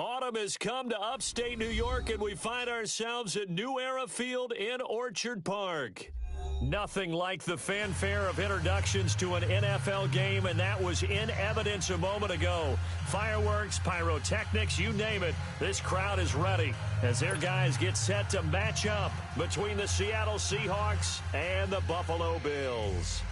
Autumn has come to upstate New York, and we find ourselves at New Era Field in Orchard Park. Nothing like the fanfare of introductions to an NFL game, and that was in evidence a moment ago. Fireworks, pyrotechnics, you name it. This crowd is ready as their guys get set to match up between the Seattle Seahawks and the Buffalo Bills.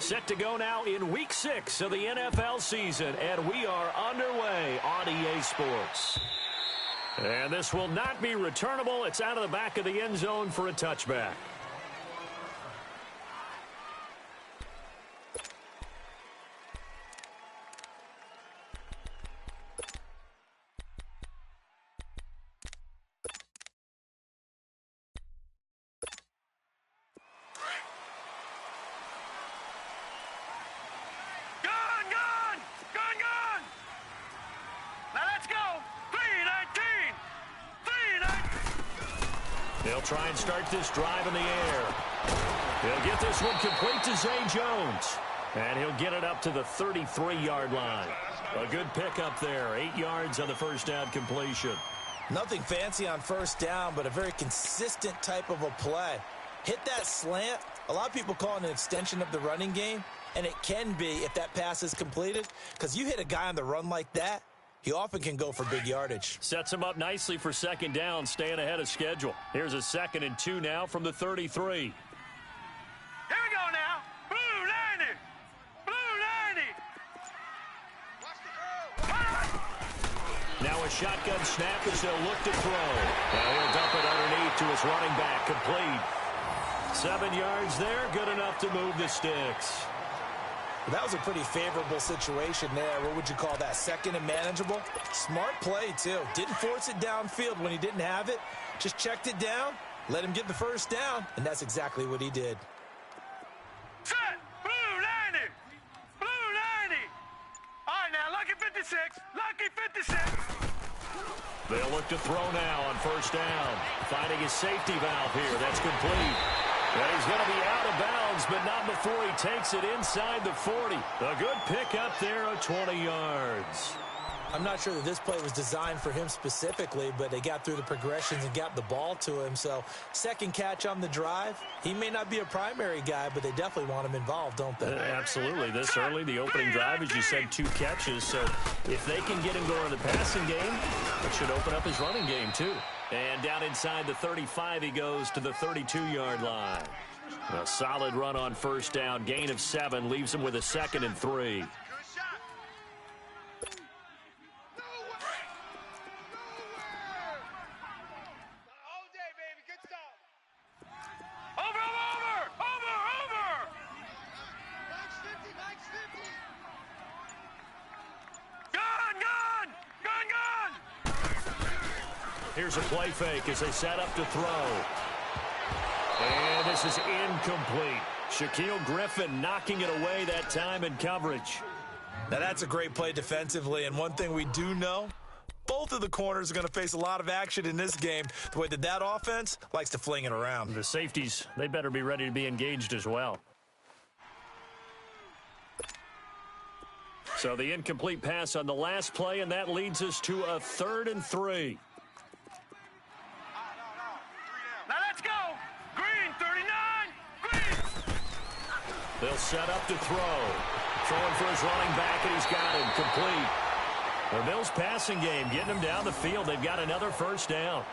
Set to go now in Week 6 of the NFL season, and we are underway on EA Sports. And this will not be returnable. It's out of the back of the end zone for a touchback. They'll try and start this drive in the air. He'll get this one complete to Zay Jones. And he'll get it up to the 33-yard line. A good pickup there. 8 yards on the first down completion. Nothing fancy on first down, but a very consistent type of a play. Hit that slant. A lot of people call it an extension of the running game, and it can be if that pass is completed, because you hit a guy on the run like that, he often can go for big yardage. Sets him up nicely for second down, staying ahead of schedule. Here's a 2nd and 2 now from the 33. Here we go now. Blue 90. Blue 90. Now a shotgun snap as they'll look to throw. Now he'll dump it underneath to his running back, complete. 7 yards there, good enough to move the sticks. That was a pretty favorable situation there. What would you call that? 2nd and manageable? Smart play, too. Didn't force it downfield when he didn't have it. Just checked it down, let him get the first down, and that's exactly what he did. Set! Blue 90! Blue 90! All right, now, lucky 56. Lucky 56. They'll look to throw now on first down. Finding his safety valve here. That's complete. And he's going to be out of bounds, but not before he takes it inside the 40. A good pickup there of 20 yards. I'm not sure that this play was designed for him specifically, but they got through the progressions and got the ball to him. So, second catch on the drive. He may not be a primary guy, but they definitely want him involved, don't they? Absolutely. This early, the opening drive, as you said, 2 catches. So, if they can get him going in the passing game, it should open up his running game, too. And down inside the 35, he goes to the 32-yard line. A solid run on first down. Gain of 7 leaves him with a 2nd and 3. Here's a play fake as they set up to throw. And this is incomplete. Shaquille Griffin knocking it away that time in coverage. Now that's a great play defensively, and one thing we do know, both of the corners are going to face a lot of action in this game. The way that offense likes to fling it around. The safeties, they better be ready to be engaged as well. So the incomplete pass on the last play, and that leads us to a 3rd and 3. They'll set up to throw. Throwing for his running back, and he's got him complete. The Bills' passing game, getting him down the field. They've got another first down.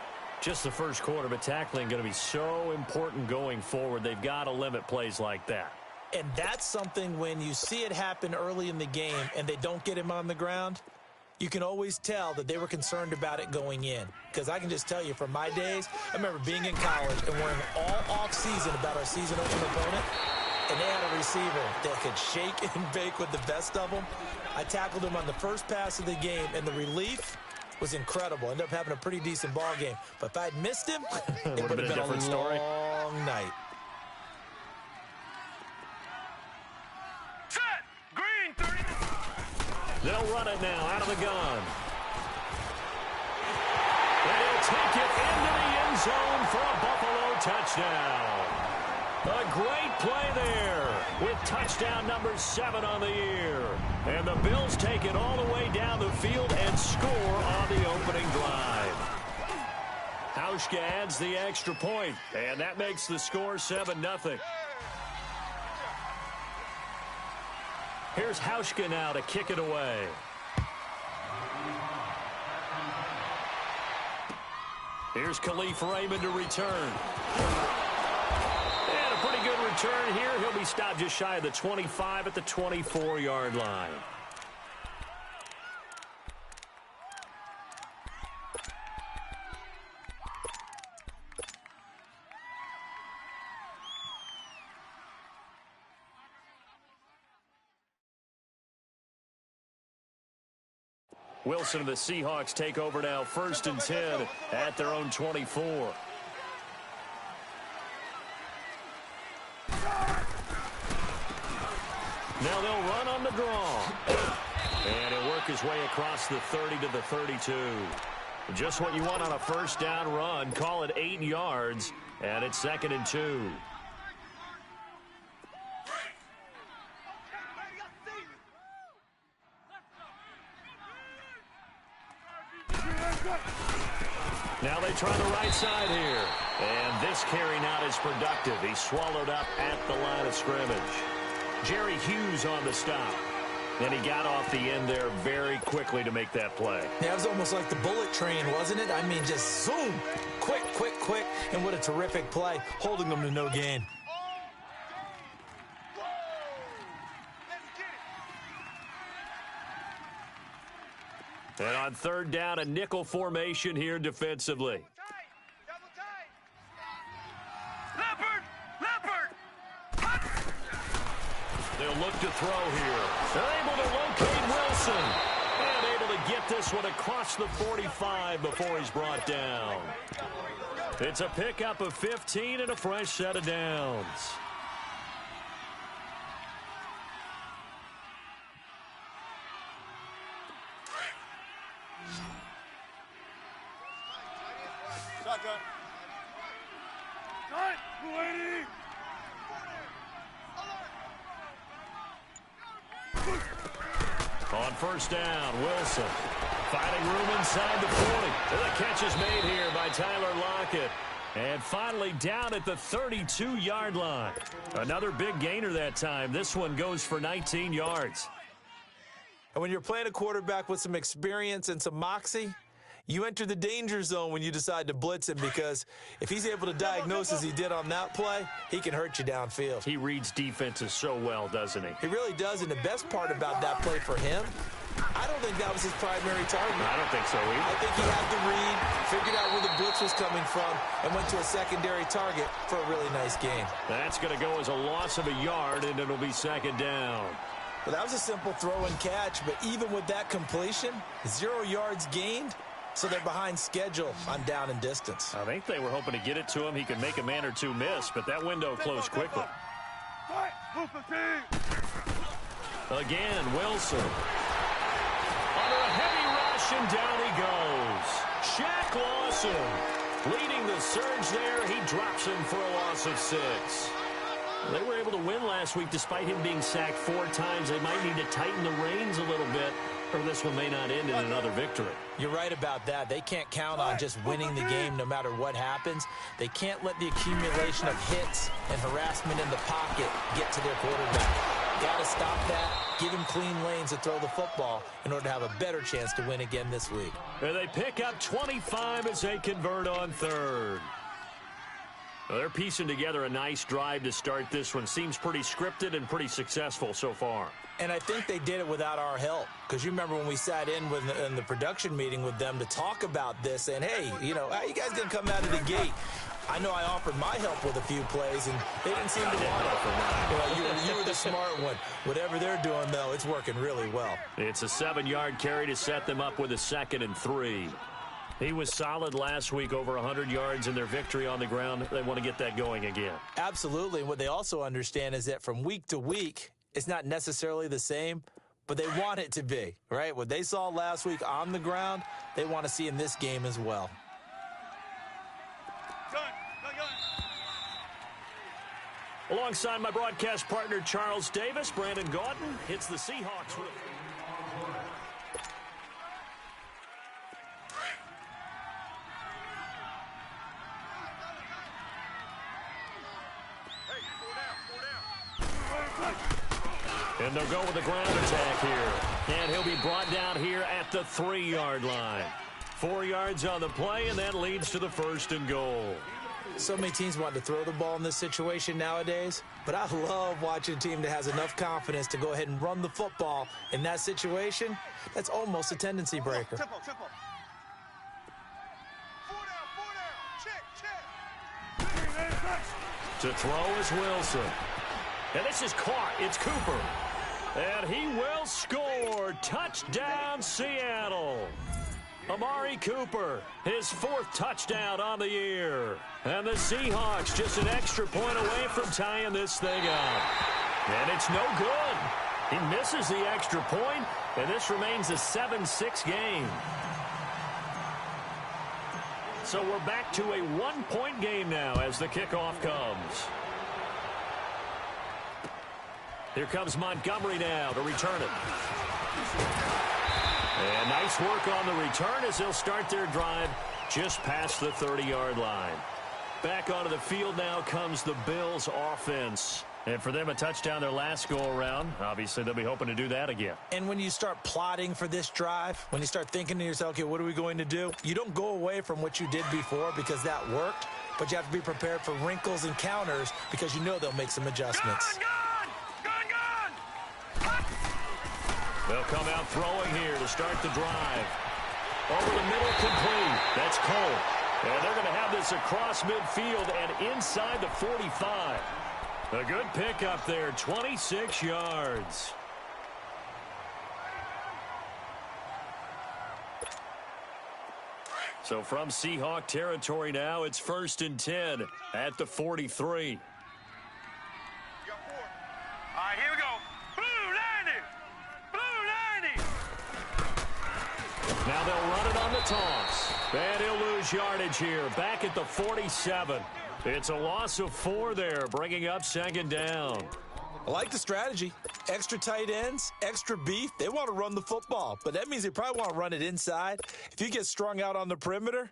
Just the first quarter, but tackling going to be so important going forward. They've got to limit plays like that. And that's something when you see it happen early in the game and they don't get him on the ground, you can always tell that they were concerned about it going in. Because I can just tell you from my days, I remember being in college and worrying all off-season about our season-opening opponent. And they had a receiver that could shake and bake with the best of them. I tackled him on the first pass of the game, and the relief was incredible. Ended up having a pretty decent ball game. But if I'd missed him, it would have been a different story. Long night. Set! Green 30. They'll run it now out of the gun. And he'll take it into the end zone for a Buffalo touchdown. A great play there with touchdown number 7 on the year. And the Bills take it all the way down the field and score on the opening drive. Hauschka adds the extra point, and that makes the score 7-0. Here's Hauschka now to kick it away. Here's Khalif Raymond to return. And a pretty good return here. He'll be stopped just shy of the 25 at the 24-yard line. Wilson and the Seahawks take over now, 1st and 10 at their own 24. Now they'll run on the draw. And he'll work his way across the 30 to the 32. Just what you want on a first down run. Call it 8 yards, and it's 2nd and 2. Now they try the right side here. And this carry not as productive. He's swallowed up at the line of scrimmage. Jerry Hughes on the stop. And he got off the end there very quickly to make that play. Yeah, it was almost like the bullet train, wasn't it? I mean, just zoom. Quick, quick, quick. And what a terrific play, holding them to no gain. And on 3rd down, a nickel formation here defensively. They'll look to throw here. They're able to locate Wilson. And able to get this one across the 45 before he's brought down. It's a pickup of 15 and a fresh set of downs. On 1st down, Wilson finding room inside the 40. The catch is made here by Tyler Lockett. And finally down at the 32-yard line. Another big gainer that time. This one goes for 19 yards. And when you're playing a quarterback with some experience and some moxie, you enter the danger zone when you decide to blitz him, because if he's able to diagnose as he did on that play, he can hurt you downfield. He reads defenses so well, doesn't he? He really does, and the best part about that play for him, I don't think that was his primary target. I don't think so either. I think he had the read, figured out where the blitz was coming from, and went to a secondary target for a really nice gain. That's going to go as a loss of a yard, and it'll be 2nd down. Well, that was a simple throw and catch, but even with that completion, 0 yards gained. So they're behind schedule on down and distance. I think they were hoping to get it to him. He could make a man or two miss, but that window closed quickly. Again, Wilson. Under a heavy rush, and down he goes. Shaq Lawson leading the surge there. He drops him for a loss of 6. They were able to win last week despite him being sacked 4 times. They might need to tighten the reins a little bit, or this one may not end in another victory. You're right about that. They can't count on just winning the game no matter what happens. They can't let the accumulation of hits and harassment in the pocket get to their quarterback. Got to stop that, give him clean lanes to throw the football in order to have a better chance to win again this week. And they pick up 25 as they convert on 3rd. Well, they're piecing together a nice drive to start this one. Seems pretty scripted and pretty successful so far. And I think they did it without our help. Because you remember when we sat in the production meeting with them to talk about this, and hey, you know, how you guys going to come out of the gate? I know I offered my help with a few plays, and they didn't seem to want it. You were the smart one. Whatever they're doing, though, it's working really well. It's a 7-yard carry to set them up with a 2nd and 3. He was solid last week, over 100 yards in their victory on the ground. They want to get that going again. Absolutely. And what they also understand is that from week to week, it's not necessarily the same, but they want it to be, right? What they saw last week on the ground, they want to see in this game as well. Alongside my broadcast partner, Charles Davis, Brandon Gaudin hits the Seahawks with... And they'll go with the ground attack here. And he'll be brought down here at the 3-yard line. 4 yards on the play, and that leads to the 1st and goal. So many teams want to throw the ball in this situation nowadays, but I love watching a team that has enough confidence to go ahead and run the football in that situation. That's almost a tendency breaker. Tempo. 4 down. Check. To throw is Wilson. And this is caught. It's Cooper. And he will score. Touchdown, Seattle. Amari Cooper, his 4th touchdown on the year. And the Seahawks just an extra point away from tying this thing up. And it's no good. He misses the extra point, and this remains a 7-6 game. So we're back to a 1-point game now as the kickoff comes. Here comes Montgomery now to return it. And nice work on the return as they'll start their drive just past the 30-yard line. Back onto the field now comes the Bills offense. And for them, a touchdown their last go-around. Obviously, they'll be hoping to do that again. And when you start plotting for this drive, when you start thinking to yourself, okay, what are we going to do? You don't go away from what you did before because that worked, but you have to be prepared for wrinkles and counters because you know they'll make some adjustments. Gun! They'll come out throwing here to start the drive. Over the middle, complete. That's Cole. And they're going to have this across midfield and inside the 45. A good pickup there, 26 yards. So from Seahawk territory now, it's 1st and 10 at the 43. You got 4. All right, here we go. Now they'll run it on the toss. And he'll lose yardage here. Back at the 47. It's a loss of 4 there, bringing up 2nd down. I like the strategy. Extra tight ends, extra beef. They want to run the football, but that means they probably want to run it inside. If you get strung out on the perimeter,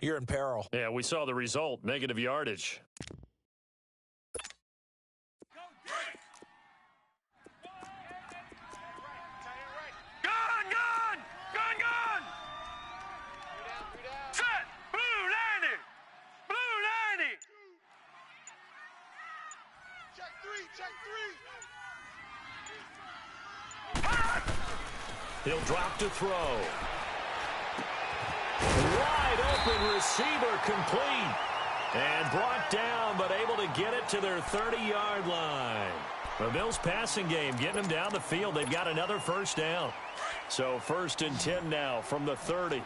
you're in peril. Yeah, we saw the result, negative yardage. He'll drop to throw. Wide open receiver complete. And brought down, but able to get it to their 30-yard line. The Bills passing game getting them down the field. They've got another 1st down. So 1st and 10 now from the 30. Here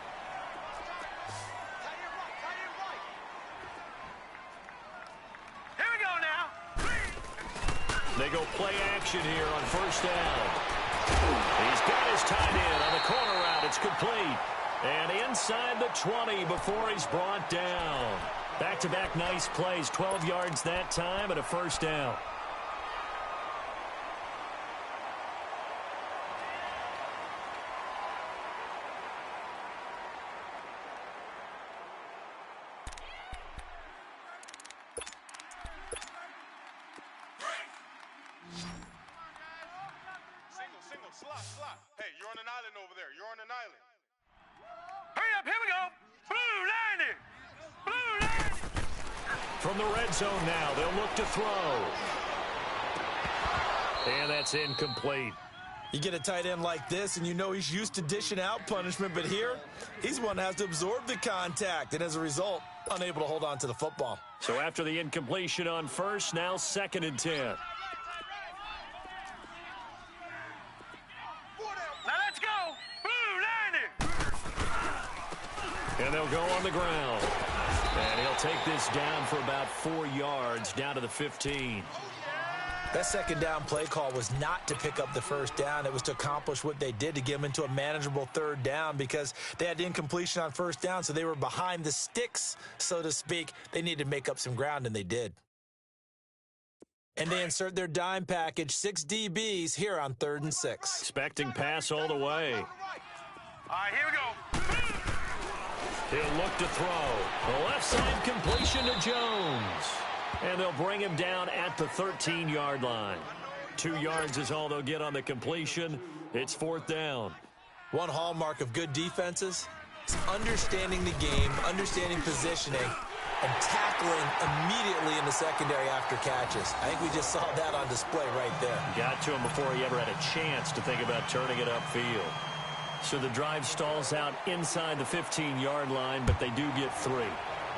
we go now. They go play action here on 1st down. He's got his tight end on the corner route. It's complete. And inside the 20 before he's brought down. Back-to-back nice plays. 12 yards that time and a 1st down. Slot. Hey, you're on an island over there. You're on an island. Hurry up, here we go. Blue 90. From the red zone now, they'll look to throw. And that's incomplete. You get a tight end like this, and you know he's used to dishing out punishment, but here, he's one that has to absorb the contact, and as a result, unable to hold on to the football. So after the incompletion on 1st, now 2nd and 10. And they'll go on the ground. And he'll take this down for about 4 yards, down to the 15. That 2nd down play call was not to pick up the 1st down. It was to accomplish what they did to get them into a manageable 3rd down because they had incompletion on 1st down, so they were behind the sticks, so to speak. They needed to make up some ground, and they did. And they insert their dime package, 6 DBs here on 3rd and 6. Expecting pass all the way. All right, here we go. He'll look to throw. The left side completion to Jones. And they'll bring him down at the 13-yard line. 2 yards is all they'll get on the completion. It's 4th down. One hallmark of good defenses is understanding the game, understanding positioning, and tackling immediately in the secondary after catches. I think we just saw that on display right there. Got to him before he ever had a chance to think about turning it upfield. So the drive stalls out inside the 15-yard line, but they do get 3.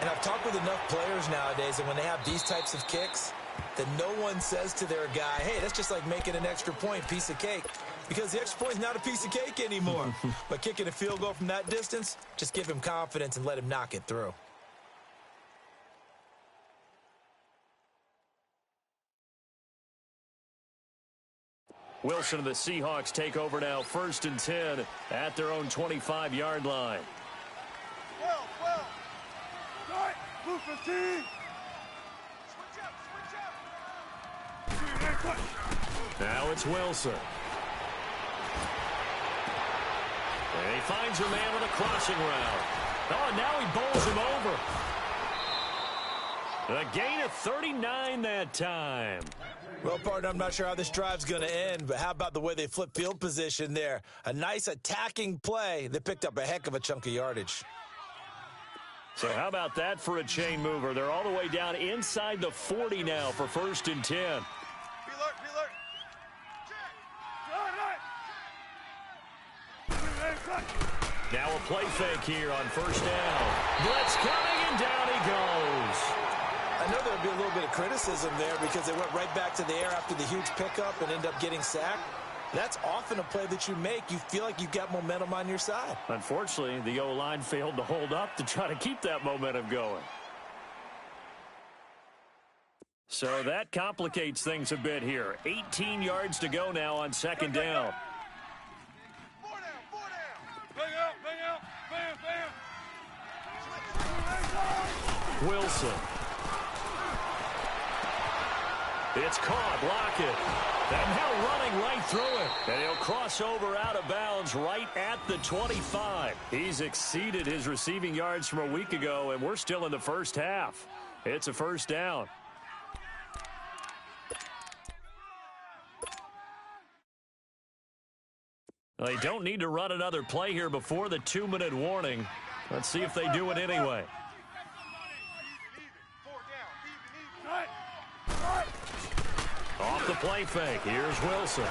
And I've talked with enough players nowadays, and when they have these types of kicks, that no one says to their guy, hey, that's just like making an extra point, piece of cake. Because the extra point is not a piece of cake anymore. But kicking a field goal from that distance, just give him confidence and let him knock it through. Wilson and the Seahawks take over now, 1st and 10 at their own 25-yard line. 12. Right. Blue 15. Switch up. Now it's Wilson. And he finds a man on a crossing route. Oh, and now he bowls him over. A gain of 39 that time. Well, partner, I'm not sure how this drive's going to end, but how about the way they flip field position there? A nice attacking play. They picked up a heck of a chunk of yardage. So how about that for a chain mover? They're all the way down inside the 40 now for 1st and 10. Be alert. Now a play fake here on 1st down. Blitz coming, and down he goes. I know there'll be a little bit of criticism there because they went right back to the air after the huge pickup and end up getting sacked. That's often a play that you make. You feel like you've got momentum on your side. Unfortunately, the O-line failed to hold up to try to keep that momentum going. So that complicates things a bit here. 18 yards to go now on 2nd down. 4 down. Bang out. Bam. Wilson. It's caught. Lockett. And now running right through it. And he'll cross over out of bounds right at the 25. He's exceeded his receiving yards from a week ago, and we're still in the first half. It's a 1st down. They don't need to run another play here before the 2-minute warning. Let's see if they do it anyway. Off the play fake. Here's Wilson.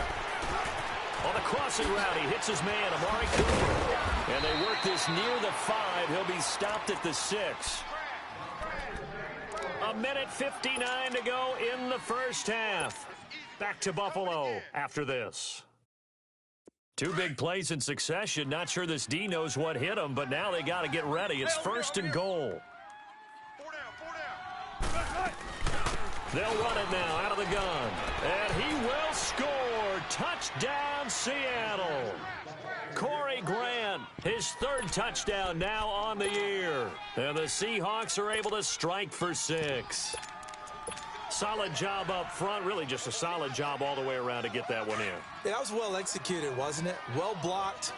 On the crossing route, he hits his man, Amari Cooper. And they work this near the 5. He'll be stopped at the 6. 1:59 to go in the first half. Back to Buffalo after this. 2 big plays in succession. Not sure this D knows what hit him, but now they got to get ready. It's 1st and goal. 4 down. They'll run it now out of the gun. And he will score. Touchdown, Seattle. Corey Grant, his 3rd touchdown now on the year. And the Seahawks are able to strike for 6. Solid job up front. Really just a solid job all the way around to get that one in. That was well executed, wasn't it? Well blocked.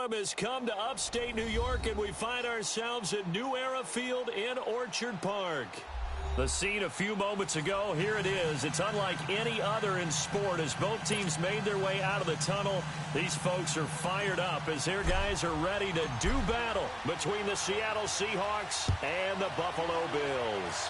storm has come to upstate New York, and we find ourselves at New Era Field in Orchard Park. The scene a few moments ago, here it is. It's unlike any other in sport as both teams made their way out of the tunnel. These folks are fired up as their guys are ready to do battle between the Seattle Seahawks and the Buffalo Bills.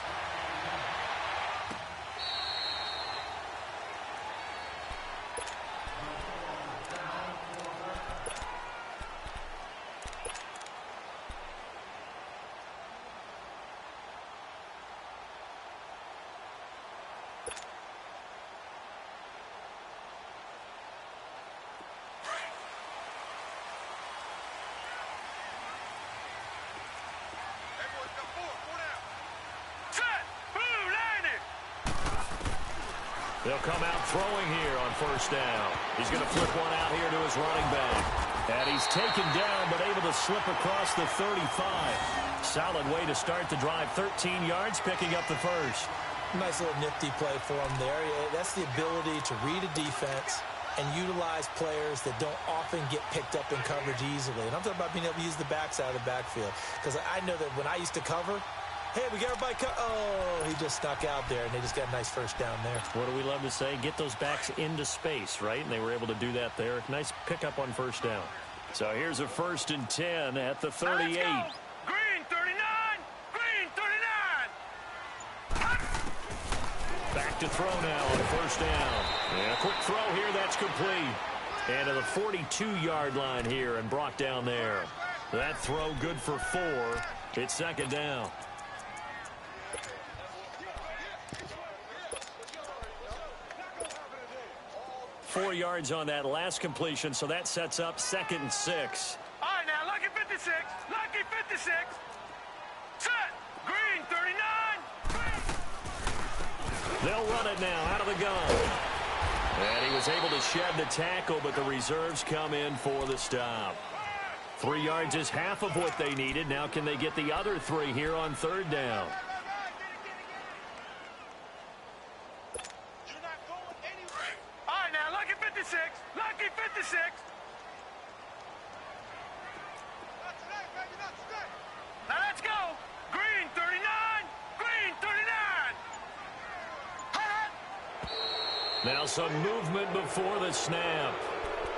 They'll come out throwing here on first down. He's going to flip one out here to his running back. And he's taken down but able to slip across the 35. Solid way to start the drive. 13 yards, picking up the first. Nice little nifty play for him there. That's the ability to read a defense and utilize players that don't often get picked up in coverage easily. And I'm talking about being able to use the backs out of the backfield. Because I know that when I used to cover, hey, we got everybody oh, he just snuck out there, and they just got a nice first down there. What do we love to say? Get those backs into space, right? And they were able to do that there. Nice pickup on first down. So here's a 1st and 10 at the 38. Green 39! Green 39! Back to throw now on first down. And a quick throw here, that's complete. And to the 42-yard line here and brought down there. That throw good for 4. It's 2nd down. Four yards on that last completion, so that sets up 2nd and 6. All right, now, lucky 56. Lucky 56. Set. Green 39. They'll run it now out of the gun. And he was able to shed the tackle, but the reserves come in for the stop. 3 yards is half of what they needed. Now can they get the other 3 here on 3rd down? Lucky 56. Now let's go. Green 39. Green 39. Now some movement before the snap.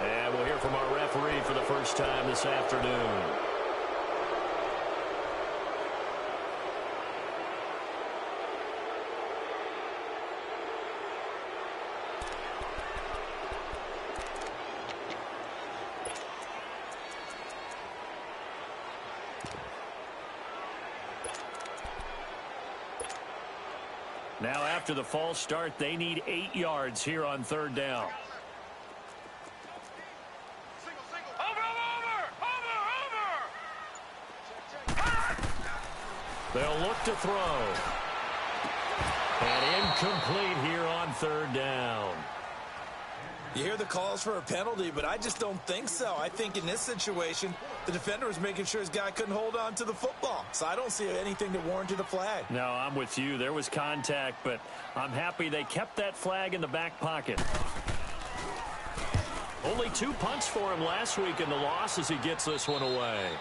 And we'll hear from our referee for the first time this afternoon. Now after the false start, they need 8 yards here on 3rd down. They'll look to throw. And incomplete here on 3rd down. You hear the calls for a penalty, but I just don't think so. I think in this situation, the defender was making sure his guy couldn't hold on to the football. So I don't see anything that warranted a flag. No, I'm with you. There was contact, but I'm happy they kept that flag in the back pocket. Only 2 punts for him last week in the loss as he gets this one away.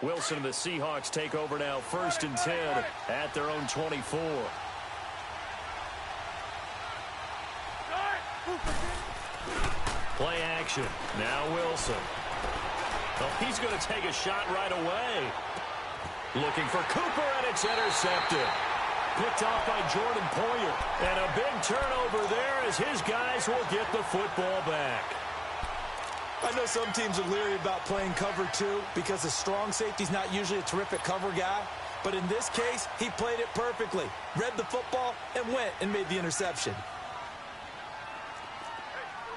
Wilson and the Seahawks take over now, 1st and 10 at their own 24. Play action. Now Wilson. Well, he's going to take a shot right away. Looking for Cooper, and it's intercepted. Picked off by Jordan Poyer. And a big turnover there as his guys will get the football back. I know some teams are leery about playing cover 2 because a strong safety's not usually a terrific cover guy. But in this case, he played it perfectly. Read the football and went and made the interception.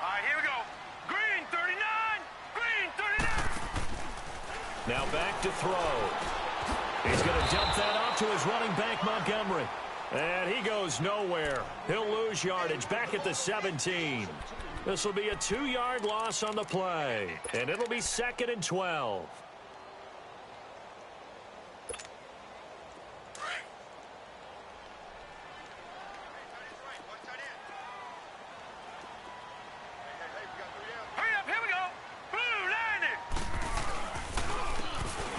All right, here we go. Green 39. Green 39. Now back to throw. He's going to dump that off to his running back, Montgomery. And he goes nowhere. He'll lose yardage back at the 17. This will be a 2-yard loss on the play. And it'll be 2nd and 12.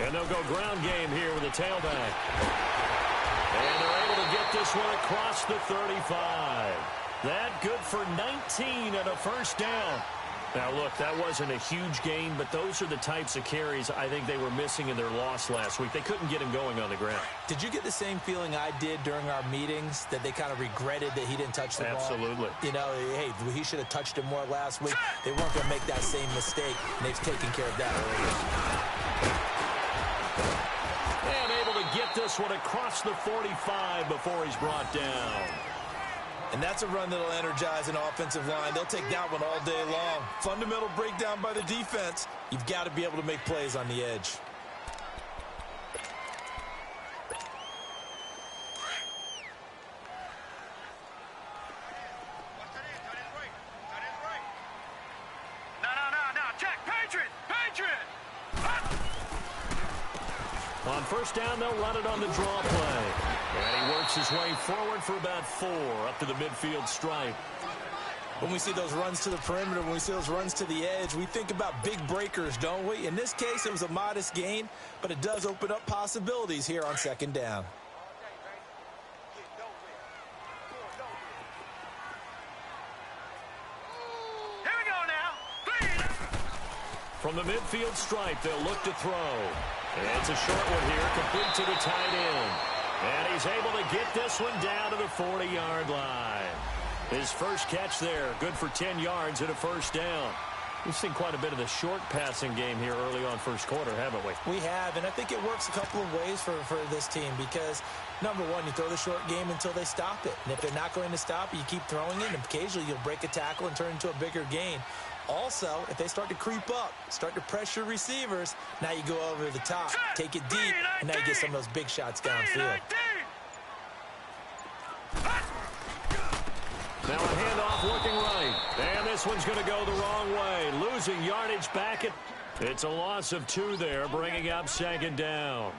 And they'll go ground game here with a tailback. And they're able to get this one across the 35. That good for 19 and a first down. Now, look, that wasn't a huge gain, but those are the types of carries I think they were missing in their loss last week. They couldn't get him going on the ground. Did you get the same feeling I did during our meetings, that they kind of regretted that he didn't touch the ball? Absolutely. You know, hey, he should have touched it more last week. They weren't going to make that same mistake, and they've taken care of that earlier. And able to get this one across the 45 before he's brought down. And that's a run that'll energize an offensive line. They'll take that one all day long. Fundamental breakdown by the defense. You've got to be able to make plays on the edge. No. Check. Patriot. On first down, they'll run it on the draw play. And he works his way forward for about 4 up to the midfield stripe. When we see those runs to the perimeter, when we see those runs to the edge, we think about big breakers, don't we? In this case, it was a modest gain, but it does open up possibilities here on second down. Here we go now. From the midfield stripe, they'll look to throw. And it's a short one here, complete to the tight end. And he's able to get this one down to the 40-yard line. His first catch there, good for 10 yards and a first down. We've seen quite a bit of the short passing game here early on first quarter, haven't we? We have, and I think it works a couple of ways for this team because, number one, you throw the short game until they stop it. And if they're not going to stop it, you keep throwing it, and occasionally you'll break a tackle and turn it into a bigger gain. Also, if they start to creep up, start to pressure receivers, now you go over the top, take it deep, and now you get some of those big shots downfield. Now a handoff looking right. And this one's going to go the wrong way. Losing yardage back at... It's a loss of 2 there, bringing up second down.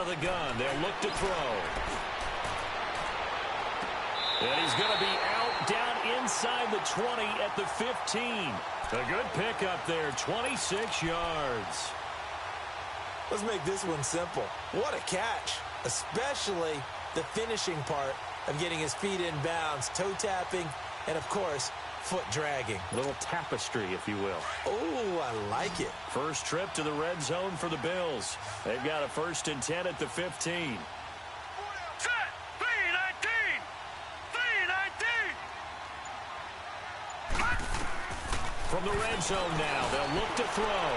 The gun. They'll look to throw. And he's going to be out down inside the 20 at the 15. A good pickup there, 26 yards. Let's make this one simple. What a catch, especially the finishing part of getting his feet in bounds, toe tapping, and of course, foot dragging. A little tapestry, if you will. Oh, I like it. First trip to the red zone for the Bills. They've got a 1st and 10 at the 15. Set. 3-19. From the red zone now, they'll look to throw.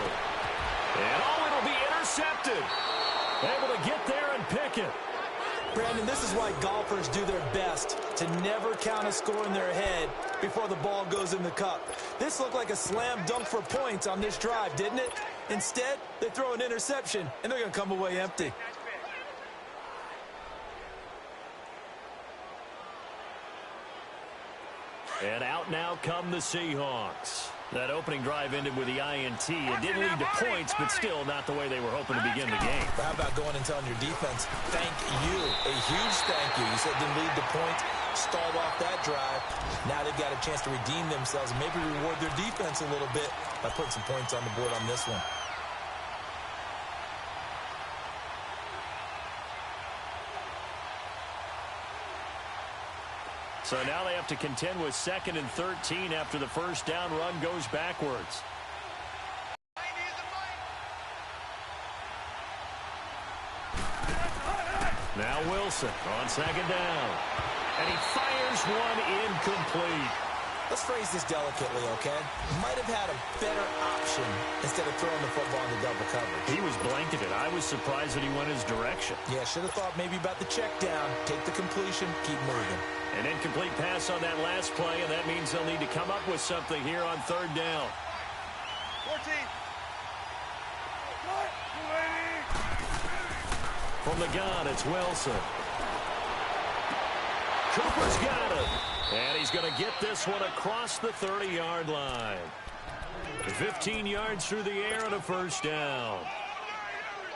And it'll be intercepted. Able to get there and pick it. Brandon, this is why golfers do their best to never count a score in their head before the ball goes in the cup. This looked like a slam dunk for points on this drive, didn't it? Instead, they throw an interception, and they're going to come away empty. And out now come the Seahawks. That opening drive ended with the INT. It didn't lead to points, but still not the way they were hoping to begin the game. But how about going and telling your defense, thank you, a huge thank you. You said it didn't lead to points, stalled off that drive. Now they've got a chance to redeem themselves and maybe reward their defense a little bit by putting some points on the board on this one. So now they have to contend with 2nd and 13 after the first down run goes backwards. Wilson on second down. And he fires one incomplete. Let's phrase this delicately, okay? Might have had a better option instead of throwing the football into double coverage. He was blanketed. I was surprised that he went his direction. Yeah, should have thought maybe about the check down, take the completion, keep moving. An incomplete pass on that last play, and that means they'll need to come up with something here on third down. 14. From the gun, it's Wilson. Cooper's got it. And he's going to get this one across the 30-yard line. 15 yards through the air and a first down.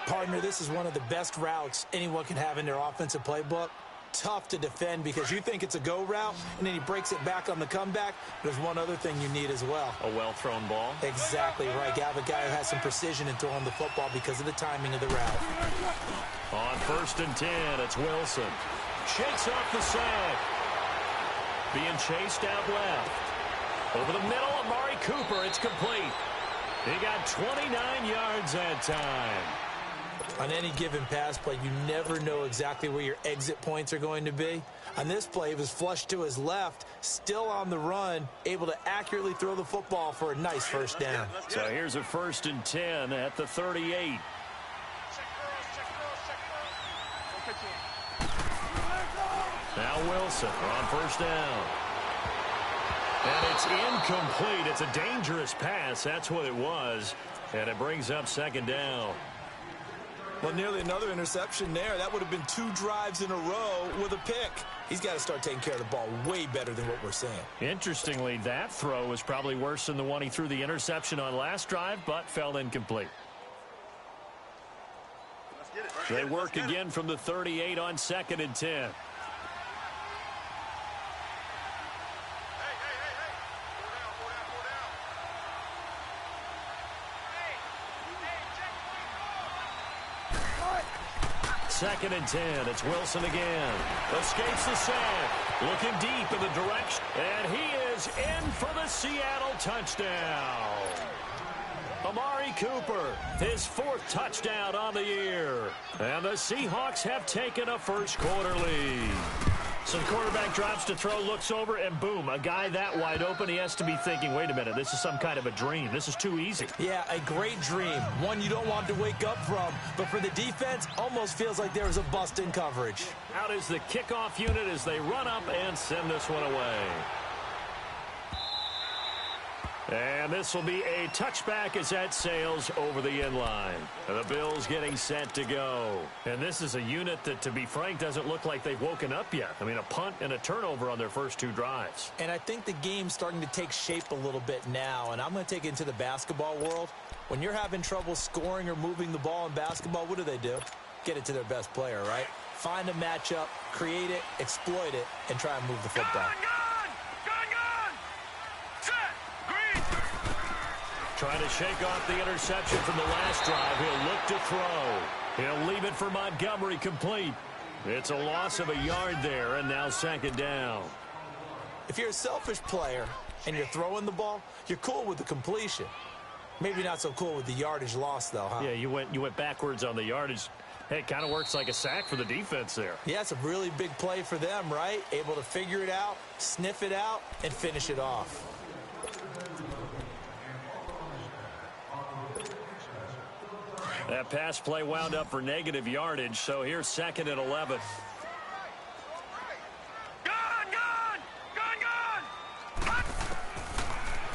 Partner, this is one of the best routes anyone can have in their offensive playbook. Tough to defend because you think it's a go route, and then he breaks it back on the comeback. There's one other thing you need as well. A well-thrown ball? Exactly right. You have a guy who has some precision in throwing the football because of the timing of the route. On 1st and 10, it's Wilson. Shakes off the sack. Being chased out left. Over the middle, Amari Cooper. It's complete. He got 29 yards that time. On any given pass play, you never know exactly where your exit points are going to be. On this play, he was flushed to his left, still on the run, able to accurately throw the football for a nice first down. So here's a 1st and 10 at the 38. Now Wilson on 1st down. And it's incomplete. It's a dangerous pass. That's what it was. And it brings up 2nd down. Well, nearly another interception there. That would have been 2 drives in a row with a pick. He's got to start taking care of the ball way better than what we're seeing. Interestingly, that throw was probably worse than the one he threw the interception on last drive, but fell incomplete. They work again from the 38 on 2nd and 10. Second and 10. It's Wilson again. Escapes the sack. Looking deep in the direction. And he is in for the Seattle touchdown. Amari Cooper, his 4th touchdown on the year. And the Seahawks have taken a first-quarter lead. So the quarterback drops to throw, looks over, and boom, a guy that wide open, he has to be thinking, wait a minute, this is some kind of a dream. This is too easy. Yeah, a great dream. One you don't want to wake up from. But for the defense, almost feels like there was a bust in coverage. Out is the kickoff unit as they run up and send this one away. And this will be a touchback as that sails over the end line. The Bills getting set to go. And this is a unit that, to be frank, doesn't look like they've woken up yet. I mean, a punt and a turnover on their first 2 drives. And I think the game's starting to take shape a little bit now. And I'm going to take it into the basketball world. When you're having trouble scoring or moving the ball in basketball, what do? Get it to their best player, right? Find a matchup, create it, exploit it, and try and move the football. Trying to shake off the interception from the last drive. He'll look to throw. He'll leave it for Montgomery complete. It's a loss of a yard there, and now 2nd down. If you're a selfish player and you're throwing the ball, you're cool with the completion. Maybe not so cool with the yardage loss, though, huh? Yeah, you went backwards on the yardage. Hey, it kind of works like a sack for the defense there. Yeah, it's a really big play for them, right? Able to figure it out, sniff it out, and finish it off. That pass play wound up for negative yardage, so here's 2nd and 11.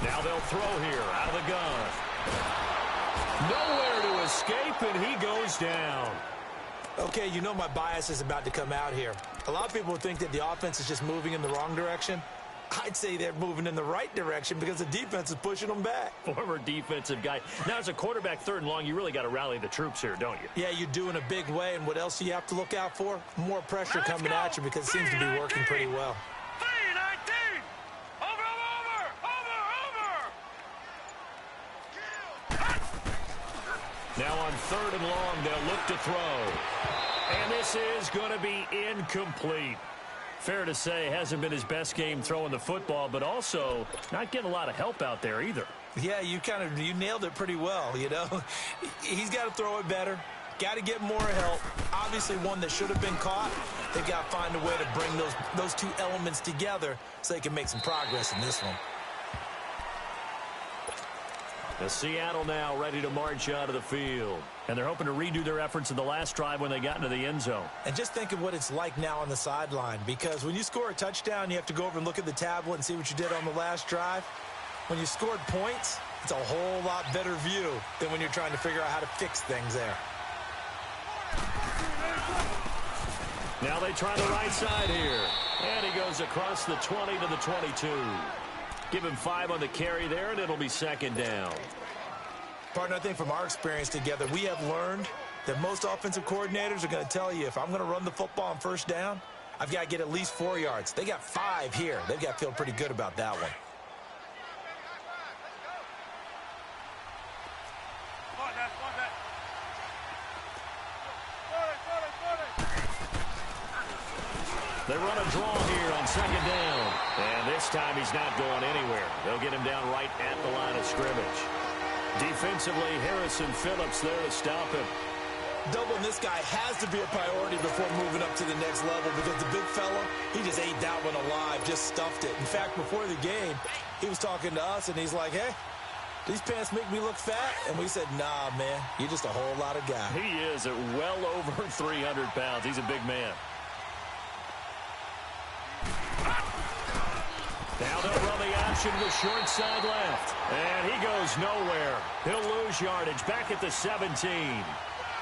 Now they'll throw here out of the gun. Nowhere to escape, and he goes down. Okay, you know my bias is about to come out here. A lot of people think that the offense is just moving in the wrong direction. I'd say they're moving in the right direction because the defense is pushing them back. Former defensive guy. Now, as a quarterback 3rd and long, you really got to rally the troops here, don't you? Yeah, you do in a big way. And what else do you have to look out for? More pressure coming at you because it seems to be working pretty well. 3-19. Over. Now on 3rd and long, they'll look to throw. And this is going to be incomplete. Fair to say, hasn't been his best game throwing the football, but also not getting a lot of help out there either. Yeah, you nailed it pretty well, you know. He's got to throw it better. Got to get more help. Obviously one that should have been caught. They've got to find a way to bring those two elements together so they can make some progress in this one. The Seattle now ready to march out of the field. And they're hoping to redo their efforts in the last drive when they got into the end zone. And just think of what it's like now on the sideline, because when you score a touchdown, you have to go over and look at the tablet and see what you did on the last drive. When you scored points, it's a whole lot better view than when you're trying to figure out how to fix things there. Now they try the right side here. And he goes across the 20 to the 22. Give him 5 on the carry there, and it'll be second down. Partner, I think from our experience together, we have learned that most offensive coordinators are going to tell you, if I'm going to run the football on first down, I've got to get at least 4 yards. They got 5 here. They've got to feel pretty good about that one. They run a draw here on second down. And this time he's not going anywhere. They'll get him down right at the line of scrimmage. Defensively, Harrison Phillips there to stop him. Doubling this guy has to be a priority before moving up to the next level, because the big fella, he just ate that one alive, just stuffed it. In fact, before the game, he was talking to us, and he's like, hey, these pants make me look fat? And we said, nah, man, you're just a whole lot of guy. He is at well over 300 pounds. He's a big man. Now they'll run the option with short side left. And he goes nowhere. He'll lose yardage back at the 17.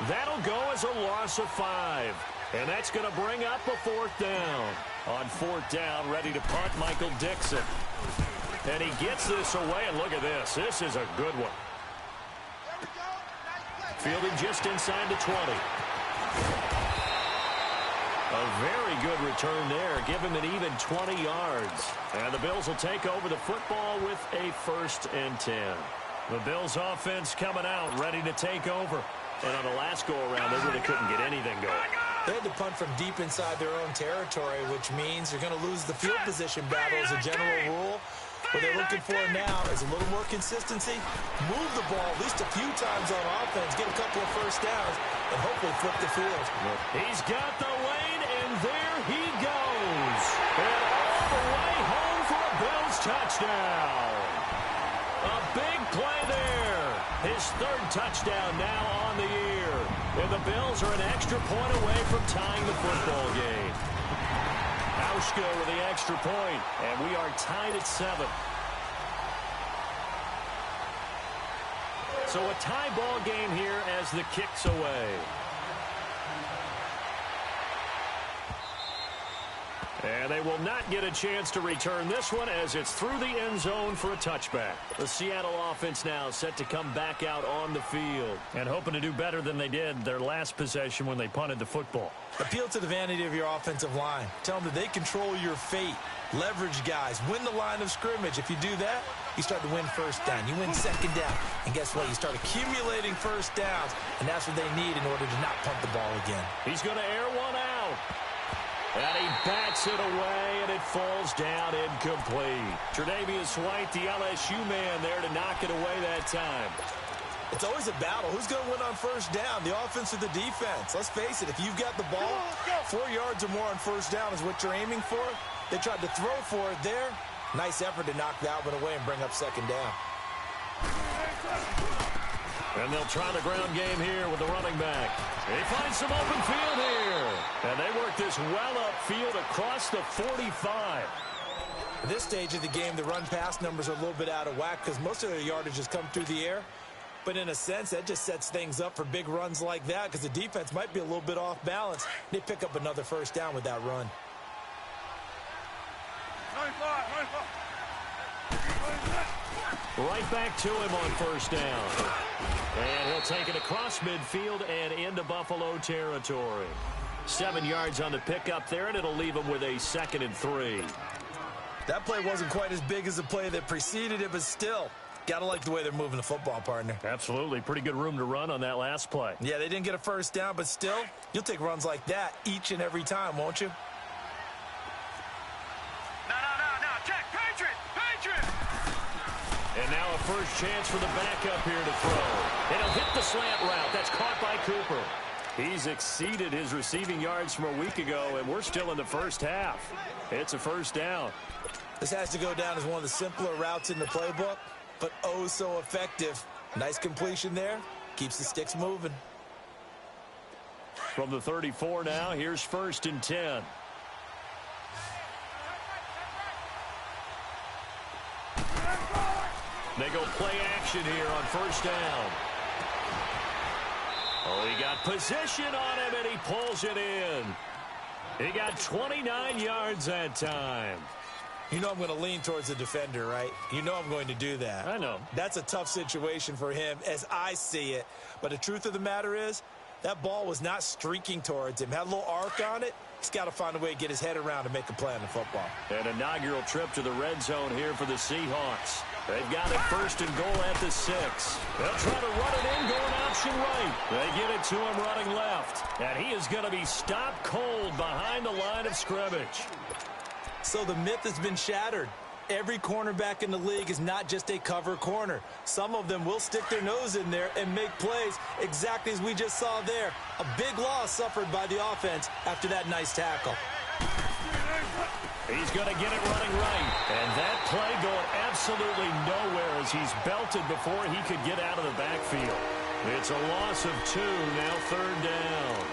That'll go as a loss of 5. And that's going to bring up a 4th down. On 4th down, ready to punt, Michael Dixon. And he gets this away, and look at this. This is a good one. Fielding just inside the 20. A very good return there. Give him an even 20 yards. And the Bills will take over the football with a 1st and 10. The Bills offense coming out, ready to take over. And on the last go-around, they really couldn't get anything going. They had to punt from deep inside their own territory, which means you're going to lose the field position battle as a general rule. What they're looking for now is a little more consistency, move the ball at least a few times on offense, get a couple of first downs, and hopefully flip the field. He's got the lane, and there he goes. And all the way home for a Bills touchdown. A big play there. His 3rd touchdown now on the year. And the Bills are an extra point away from tying the football game. Auschka with the extra point, and we are tied at 7. So a tie ball game here as the kick's away. And they will not get a chance to return this one as it's through the end zone for a touchback. The Seattle offense now set to come back out on the field and hoping to do better than they did their last possession when they punted the football. Appeal to the vanity of your offensive line. Tell them that they control your fate. Leverage guys. Win the line of scrimmage. If you do that, you start to win first down. You win 2nd down. And guess what? You start accumulating first downs. And that's what they need in order to not punt the ball again. He's going to air one out. And he bats it away, and it falls down incomplete. Tre'Davious White, the LSU man there to knock it away that time. It's always a battle. Who's going to win on first down, the offense or the defense? Let's face it, if you've got the ball, 4 yards or more on first down is what you're aiming for. They tried to throw for it there. Nice effort to knock that one away and bring up 2nd down. And they'll try the ground game here with the running back. They find some open field here. And they work this well upfield across the 45. At this stage of the game, the run-pass numbers are a little bit out of whack because most of their yardage has come through the air. But in a sense, that just sets things up for big runs like that because the defense might be a little bit off balance. They pick up another first down with that run. Right back to him on first down. And he'll take it across midfield and into Buffalo territory. 7 yards on the pickup there, and it'll leave him with a 2nd and 3. That play wasn't quite as big as the play that preceded it, but still, gotta like the way they're moving the football, partner. Absolutely. Pretty good room to run on that last play. Yeah, they didn't get a first down, but still, you'll take runs like that each and every time, won't you? No, check, Patriot! And now a first chance for the backup here to throw. And he'll hit the slant route. That's caught by Cooper. He's exceeded his receiving yards from a week ago, and we're still in the first half. It's a first down. This has to go down as one of the simpler routes in the playbook, but oh so effective. Nice completion there. Keeps the sticks moving. From the 34 now, here's 1st and 10. They go play action here on 1st down. Oh, he got position on him, and he pulls it in. He got 29 yards that time. You know I'm going to lean towards the defender, right? You know I'm going to do that. I know. That's a tough situation for him as I see it. But the truth of the matter is, that ball was not streaking towards him. Had a little arc on it. He's got to find a way to get his head around and make a play on the football. An inaugural trip to the red zone here for the Seahawks. They've got it 1st and goal at the 6. They'll try to run it in, going option right. They get it to him running left. And he is going to be stopped cold behind the line of scrimmage. So the myth has been shattered. Every cornerback in the league is not just a cover corner. Some of them will stick their nose in there and make plays exactly as we just saw there. A big loss suffered by the offense after that nice tackle. He's going to get it running right. And that play going absolutely nowhere as he's belted before he could get out of the backfield. It's a loss of 2, now 3rd down.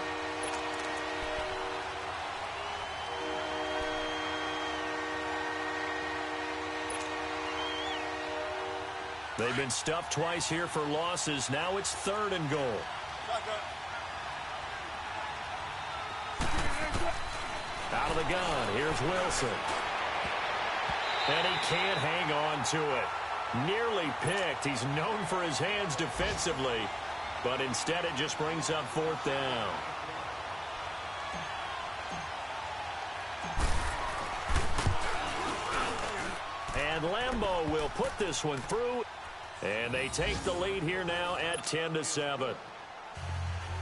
They've been stuffed twice here for losses. Now it's 3rd and goal. Out of the gun, here's Wilson. And he can't hang on to it. Nearly picked. He's known for his hands defensively, but instead it just brings up 4th down. And Lambeau will put this one through. And they take the lead here now at 10-7.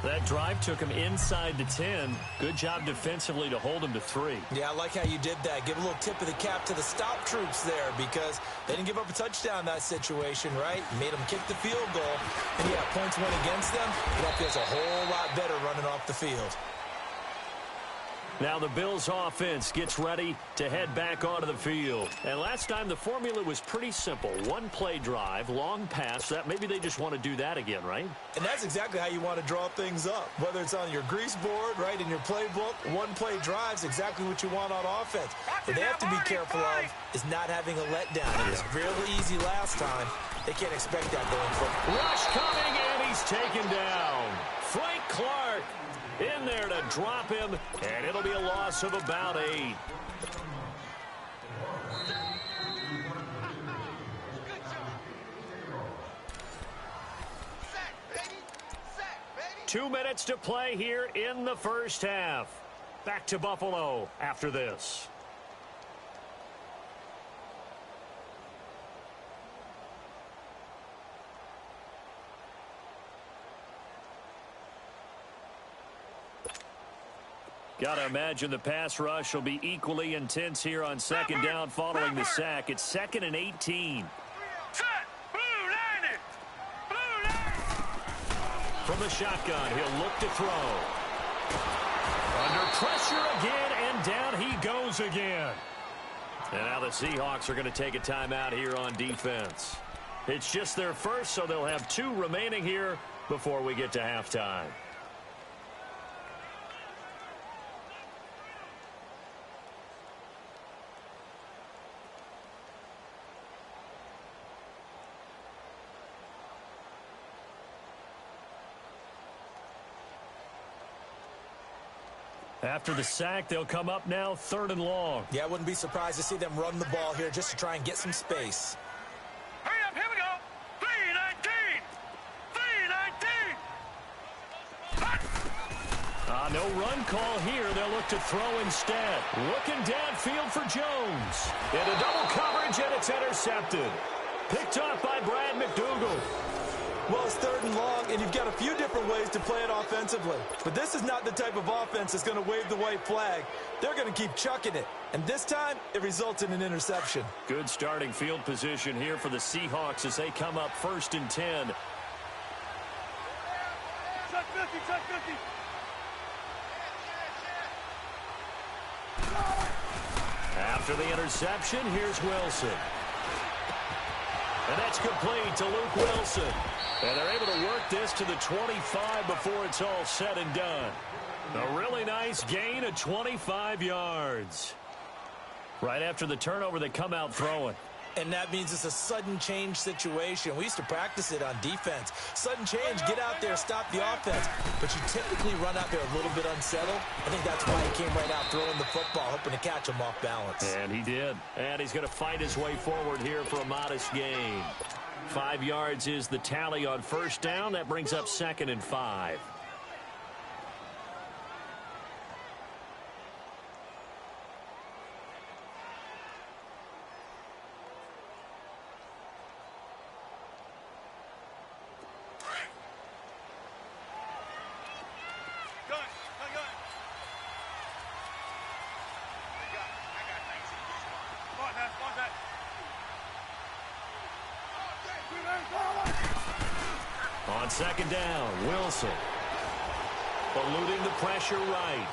That drive took him inside the 10. Good job defensively to hold him to 3. Yeah, I like how you did that. Give a little tip of the cap to the stop troops there because they didn't give up a touchdown in that situation, right? Made them kick the field goal. And, yeah, points went against them. But that feels a whole lot better running off the field. Now the Bills offense gets ready to head back onto the field. And last time the formula was pretty simple. One play drive, long pass. That maybe they just want to do that again, right? And that's exactly how you want to draw things up. Whether it's on your grease board, right, in your playbook, one play drive's exactly what you want on offense. What they have to be careful of is not having a letdown. It was really easy last time. They can't expect that going forward. Rush coming, and he's taken down. Frank Clark in there to drop him, and it'll be a loss of about 8. Two minutes to play here in the first half. Back to Buffalo after this. Got to imagine the pass rush will be equally intense here on 2nd down following the sack. It's 2nd and 18. From the shotgun, he'll look to throw. Under pressure again, and down he goes again. And now the Seahawks are going to take a timeout here on defense. It's just their first, so they'll have 2 remaining here before we get to halftime. After the sack, they'll come up now 3rd and long. Yeah, I wouldn't be surprised to see them run the ball here just to try and get some space. Hurry up, here we go. 3-19. No run call here. They'll look to throw instead. Looking downfield for Jones. Into double coverage, and it's intercepted. Picked off by Brad McDougal. Well, it's 3rd and long, and you've got a few different ways to play it offensively. But this is not the type of offense that's going to wave the white flag. They're going to keep chucking it. And this time, it results in an interception. Good starting field position here for the Seahawks as they come up 1st and 10. Check 50, check 50. After the interception, here's Wilson. And that's complete to Luke Wilson. And they're able to work this to the 25 before it's all said and done. A really nice gain of 25 yards. Right after the turnover, they come out throwing. And that means it's a sudden change situation. We used to practice it on defense. Sudden change, get out there, stop the offense. But you typically run out there a little bit unsettled. I think that's why he came right out throwing the football, hoping to catch him off balance. And he did. And he's going to fight his way forward here for a modest gain. 5 yards is the tally on 1st down. That brings up 2nd and 5. On 2nd down, Wilson. Eluding the pressure right.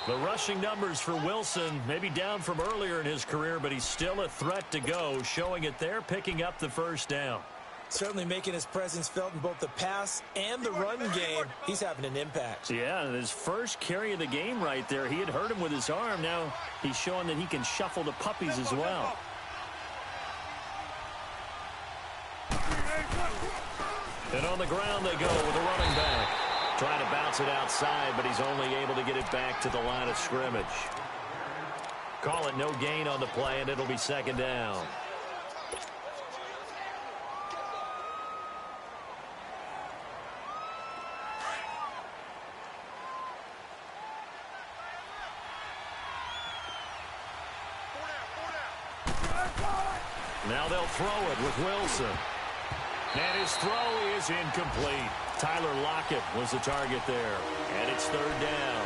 The rushing numbers for Wilson may be down from earlier in his career, but he's still a threat to go, showing it there, picking up the 1st down. Certainly making his presence felt in both the pass and the run game. He's having an impact. Yeah, his first carry of the game right there, he had hurt him with his arm. Now he's showing that he can shuffle the puppies as well. And on the ground they go with a running back. Trying to bounce it outside, but he's only able to get it back to the line of scrimmage. Call it no gain on the play, and it'll be 2nd down. Now they'll throw it with Wilson. And his throw is incomplete. Tyler Lockett was the target there. And it's 3rd down.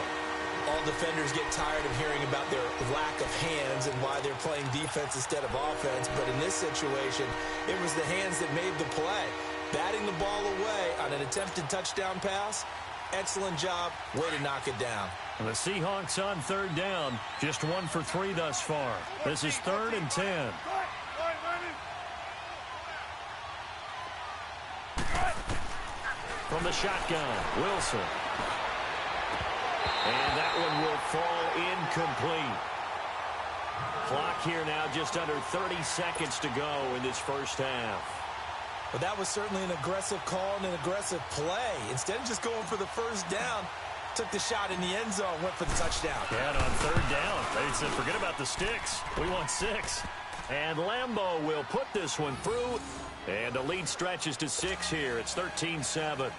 All defenders get tired of hearing about their lack of hands and why they're playing defense instead of offense. But in this situation, it was the hands that made the play. Batting the ball away on an attempted touchdown pass. Excellent job. Way to knock it down. The Seahawks on 3rd down. Just 1 for 3 thus far. This is 3rd and 10. From the shotgun, Wilson. And that one will fall incomplete. Clock here now just under 30 seconds to go in this 1st half. But that was certainly an aggressive call and an aggressive play. Instead of just going for the 1st down, took the shot in the end zone, went for the touchdown. Yeah, and on 3rd down, they said, forget about the sticks. We want 6. And Lambeau will put this one through. And the lead stretches to 6 here. It's 13-7.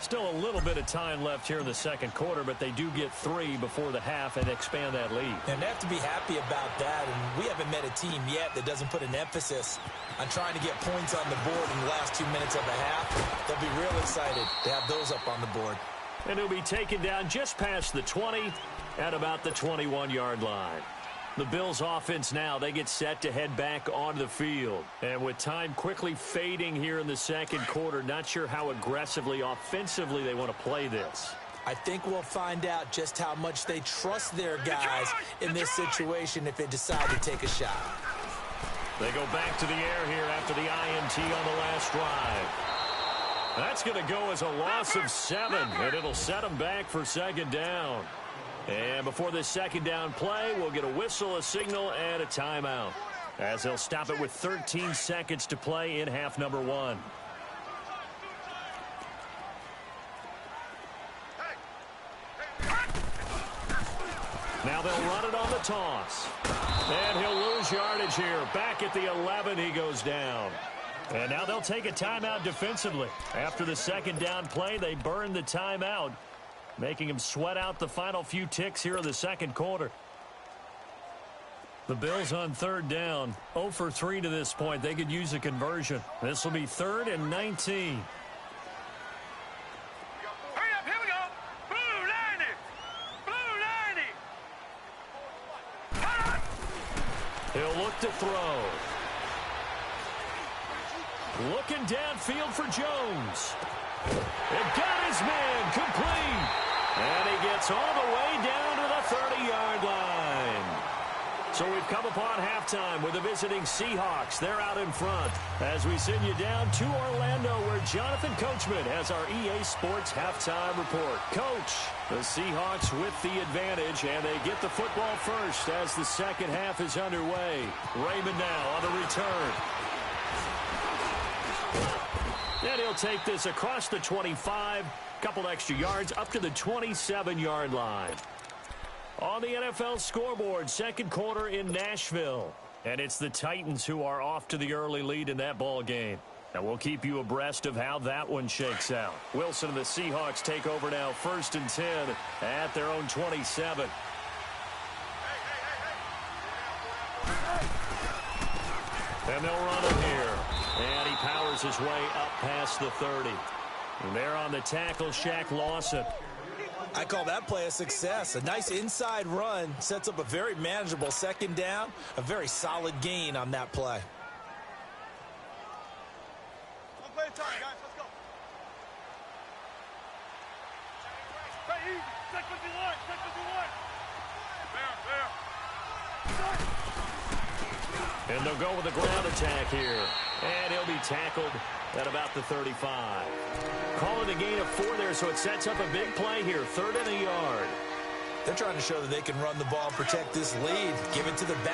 Still a little bit of time left here in the 2nd quarter, but they do get 3 before the half and expand that lead. And they have to be happy about that. And we haven't met a team yet that doesn't put an emphasis on trying to get points on the board in the last 2 minutes of a half. They'll be real excited to have those up on the board. And he'll be taken down just past the 20 at about the 21-yard line. The Bills offense now, they get set to head back onto the field. And with time quickly fading here in the 2nd quarter, not sure how aggressively, offensively they want to play this. I think we'll find out just how much they trust their guys in this situation if they decide to take a shot. They go back to the air here after the INT on the last drive. That's going to go as a loss of 7, and it'll set them back for 2nd down. And before this 2nd down play, we'll get a whistle, a signal, and a timeout, as they'll stop it with 13 seconds to play in half number 1. Now they'll run it on the toss. And he'll lose yardage here. Back at the 11, he goes down. And now they'll take a timeout defensively. After the 2nd down play, they burn the timeout, making him sweat out the final few ticks here in the 2nd quarter. The Bills on third down, 0 for 3 to this point. They could use a conversion. This will be 3rd and 19. Hurry up, here we go. Blue 90. Blue 90. Cut it. He'll look to throw. Looking downfield for Jones. It got his man complete. And he gets all the way down to the 30-yard line. So we've come upon halftime with the visiting Seahawks. They're out in front as we send you down to Orlando where Jonathan Coachman has our EA Sports halftime report. Coach, the Seahawks with the advantage, and they get the football first as the second half is underway. Raymond now on the return. And he'll take this across the 25, couple extra yards up to the 27-yard line. On the NFL scoreboard, second quarter in Nashville. And it's the Titans who are off to the early lead in that ball game. And we'll keep you abreast of how that one shakes out. Wilson and the Seahawks take over now, 1st and 10 at their own 27. And they'll run him here. And he powers his way up past the 30. And there on the tackle, Shaq Lawson. I call that play a success. A nice inside run sets up a very manageable second down. A very solid gain on that play. One play at a time, guys. Let's go. Hey, easy. Check what you want. Check what you want. There. And they'll go with a ground attack here. And he'll be tackled at about the 35. Call it a gain of 4 there, so it sets up a big play here. 3rd and a yard. They're trying to show that they can run the ball and protect this lead. Give it to the back.